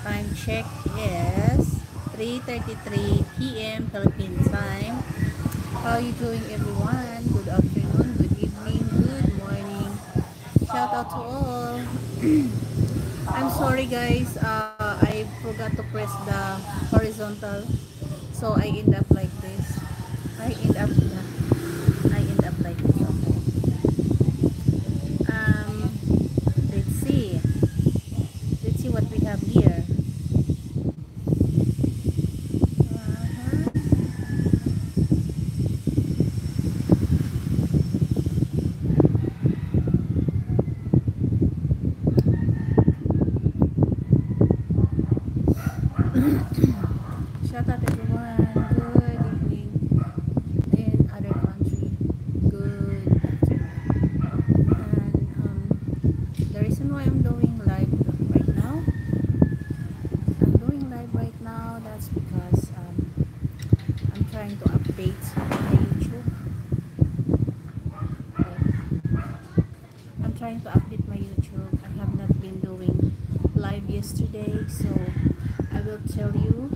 Time check is 3:33 p.m. Philippine time. How are you doing, everyone? Good afternoon, good evening, good morning. Shout out to all. I'm sorry, guys. I forgot to press the horizontal, so I end up like this. I end up. I end up like this. Okay. Um. Let's see. Let's see what we have here. Uh-huh. Shout out everyone. Good evening in other country. Good afternoon. And the reason why I'm doing live right now, that's because I'm trying to update my YouTube. Okay. I'm trying to update my YouTube. I have not been doing live yesterday, so I will tell you